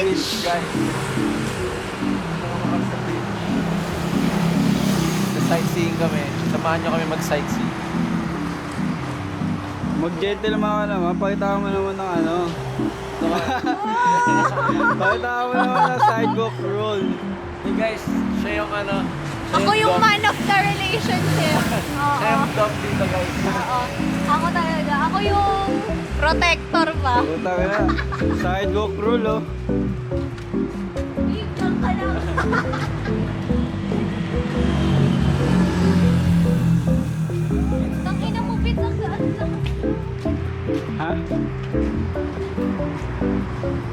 bridge. Guys. Sa bridge. Sightseeing kami. Samahan nyo kami mag-sightsee. Mag-gentleman ka naman. Pakita mo naman ng ano. Pakita mo naman ng sidewalk rule. Hey guys, siya yung ano. Ako yung man of the relationship. Siya yung dog dito guys. Oo. Ako talaga. Ako yung protector ba? Puta ka na. Sidewalk rule, oh. Ikaw ka lang. Tangina mo, Pit. Ang gaan lang. Ha?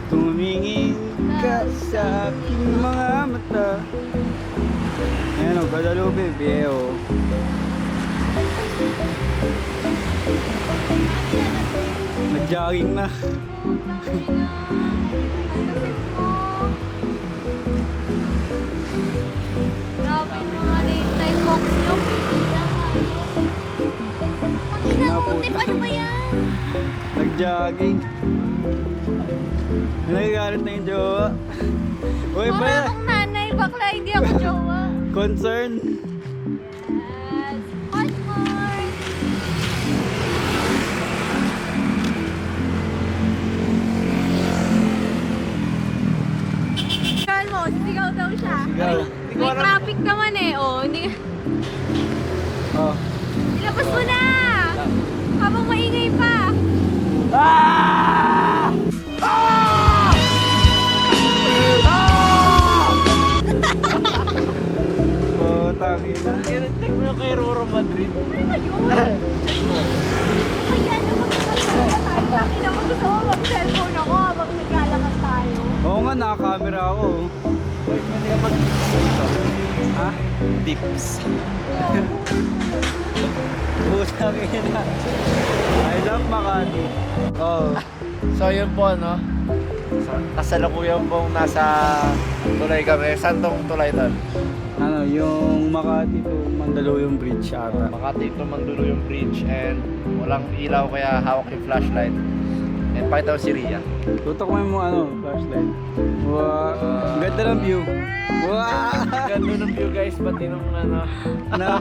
Tumingin ka sa aking mga mata. Ayan o, Guadalupe, Viejo. Nag-jogging na. Grabe yung mga late night walks nyo. Pangina mo, Pit. Ano ba yan? Nag-jogging. Nagagalit na yung jowa. Uy, Mura ba? akong nanay. Bakla, hindi ako jowa. Concern. Yes. Hot heart. Sigaw mo, sigaw daw siya. Sigaw. May traffic naman eh. Oh, hindi. Oh. Ilabas mo na! Habang maingay pa. Oh, tangina. Check mo yung kay Roro Madrid. Ayan, bakit naman gusto mo mag-cellphone ako habang naglalakad tayo? Oo nga, naka-camera ako. Uy, pwede ka mag Ha? tips. Putang ina. I love Makati. Oh. So yun po no. Kasalukuyan pong nasa tulay kami. Saan tong tulay doon? Ano, yung Makati to Mandaluyong Bridge ata. Makati to Mandaluyong Bridge and walang ilaw kaya hawak yung flashlight. And pakita ko si Ria. Tutok mo yung ano, flashlight. Wow. Ang ganda ng view. Wow. Ganda ng view guys, pati nung ano. Na,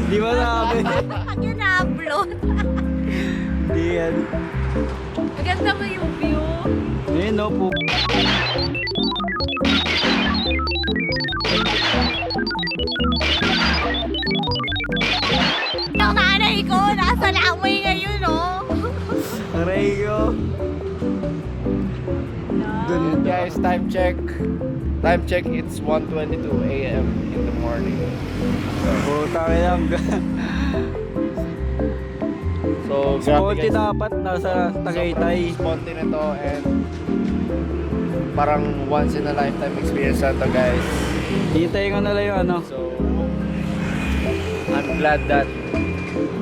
di ba sabi? Pag yun na-upload. Di yan. Maganda ba yung view? Ayun no po. Yung nanay ko, nasa langoy ngayon, oh. Aray ko. And guys, time check. Time check, it's 1:22 AM in the morning. Puta kaya ang So, grabe Sponty guys. dapat nasa Tagaytay. Sobrang sponty nito and parang once in a lifetime experience na to guys. Hintayin ko na lang yung ano. So, I'm glad that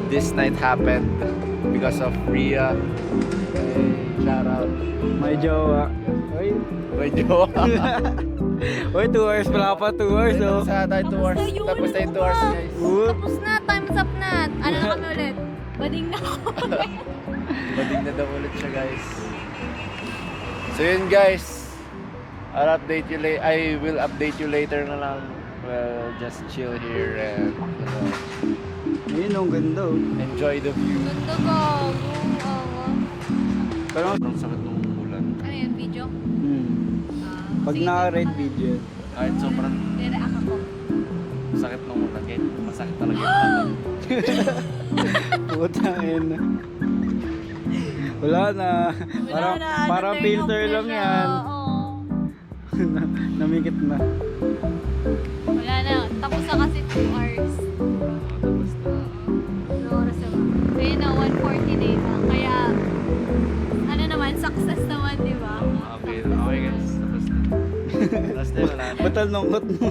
this night happened because of Ria. Hey, shout out. May jowa. Uy. May jowa. Uy, 2 hours pala pa, 2 hours oh. Sa tayo 2 hours. Tapos na yun, Tapos tayo 2 hours guys. Whoop. Tapos na, time's up na. Ano na kami ulit? Bading na ako. Bading na daw ulit siya guys. So yun guys. I'll update you later. I will update you later na lang. Well, just chill here and Ayun, ang ganda oh. enjoy the view. Ganda ko. Pero, Ang sakit ng ulan. Ano yan, video? pag naka-red video. Kahit sobrang Nire-act ako. sakit ng ulan. Kahit masakit talaga yung ulan. Putang ina. Wala na. Parang filter lang yan. Oo. Namikit na. Wala na. Tapos na kasi 2 hours. Tapos na. Ano oras na ba? Kaya na 1:40 na. Kaya, ano naman, success naman, di ba? Okay, okay guys. Tapos na. Tapos na wala na. Ba't ang lungkot mo?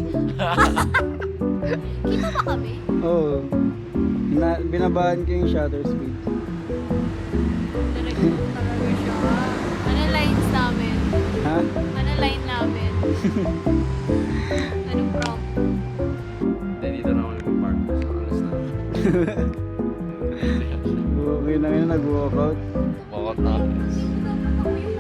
Kita ba kami? Oo. Binabahan ko yung shutter speed. Talaga siya. Ano lines namin? Ha? Ano line namin? Anong prompt? Hindi, dito na ako nag-park. So, alas na. Okay na yun, nag-walkout. Walkout na ako. Dapat ako yung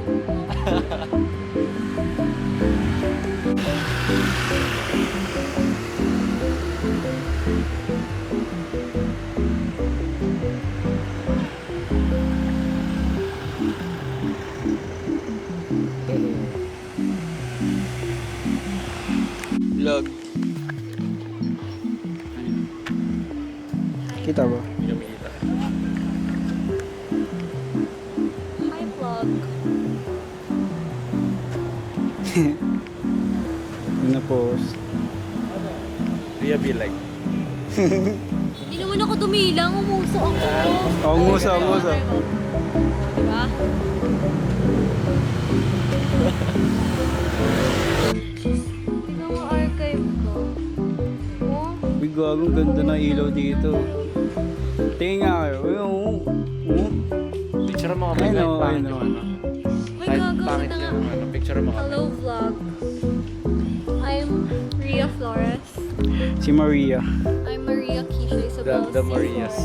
Kita ba? Hindi kami kita. Hi, vlog. Yun na post. Ria be like. Hindi naman ako dumilang. Umuso ako. Oh, umuso. Diba? Tingnan mo archive ko. Oh, Uy, gagong ganda ng ilaw dito. Tingin nga kayo. Picture mo kami. Ayun Kahit o, pangit ayun yung o. ano. may Kahit gagawin pangit na nga. yung ano. Picture mo kami. Hello, vlog. I'm Ria Flores. Si Maria. I'm Maria Keisha Isabel. The Marias.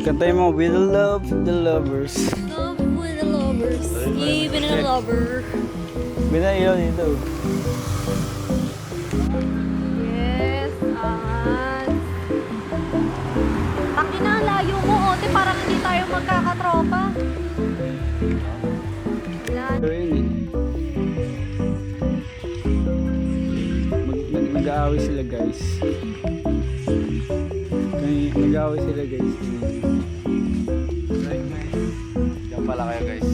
Kantay mo, we love the lovers. Love with the lovers. Even a lover. Ganda ng ilaw dito. Yes, angas. Taki na, ang layo mo, ote. Parang hindi tayo magkakatropa. Wala. Pero yun eh. Nag-aaway sila guys. Nag-aaway sila guys. Diyan pala kayo guys.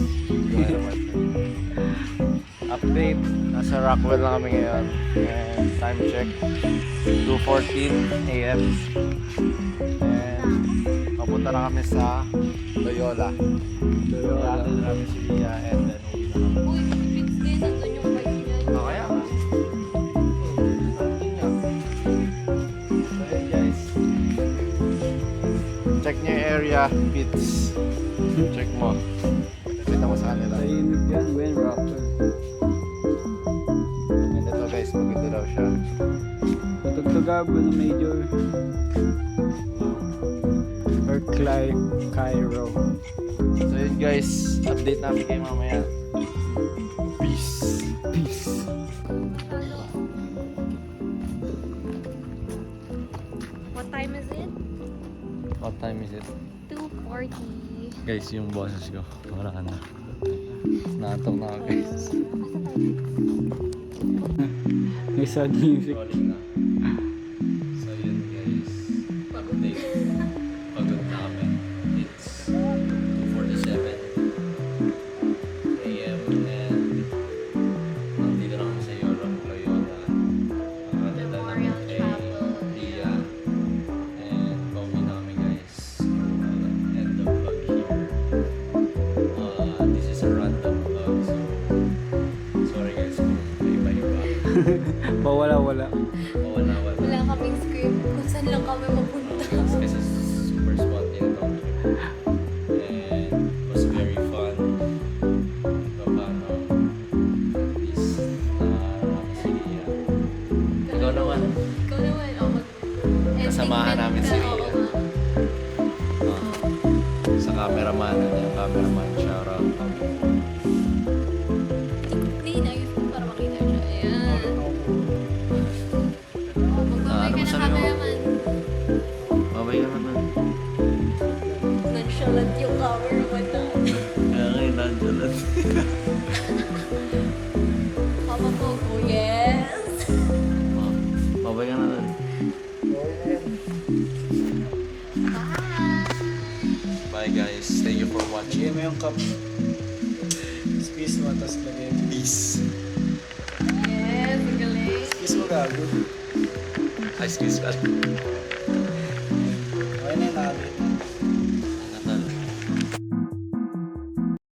Update. Nasa Rockwell na kami ngayon. And time check. 2:14 AM. And papunta na kami sa Loyola. Loyola na namin si Ria and then uwi na kami. Uy, fix din. Nandun yung bike niya. Kaya nga. So yun guys. Check nyo yung area. Pits. Check mo. Kita mo sa kanila. Tahimik yan, when rapper. And ito guys, maganda daw siya. Patugtugabo na major. Or Cairo. So yun guys, update namin kayo mamaya. Peace. Peace. What time is it? What time is it? 2:40. Guys, yung boses ko. Wala ka na. Naantok na ako guys. May sad music. Rolling na. So yun guys, update. Pagod na kami. It's 2:47 AM and nandito na kami sa Loyola. Nakatita namin kay Ria and pauwi na kami guys. End the vlog here. This is a random vlog so sorry guys kung may iba-iba. Pawala-wala. Wala. Wala kaming script kung saan lang kami mapunta. Kasi super spontaneous and was very fun. Paano? At least si Ria. Ikaw naman. Ikaw naman, oh, Kasamahan namin si Ria. Oo, Sa cameraman, cameraman, shoutout. clean, ayos mo para makita siya. Ayan. Magbabay Ano ka na masabi mo? cameraman. Babay ka naman. Nonchalant yung cameraman na. Kaya ngayon, nandyan. Papa Pogo, yes! Babay ka naman. Bye guys. Thank you for watching. Bigyan mo yung cup. Squeeze mo, tapos lagay mo. Peace. Yes, ang galing. Squeeze mo gago. Excuse me.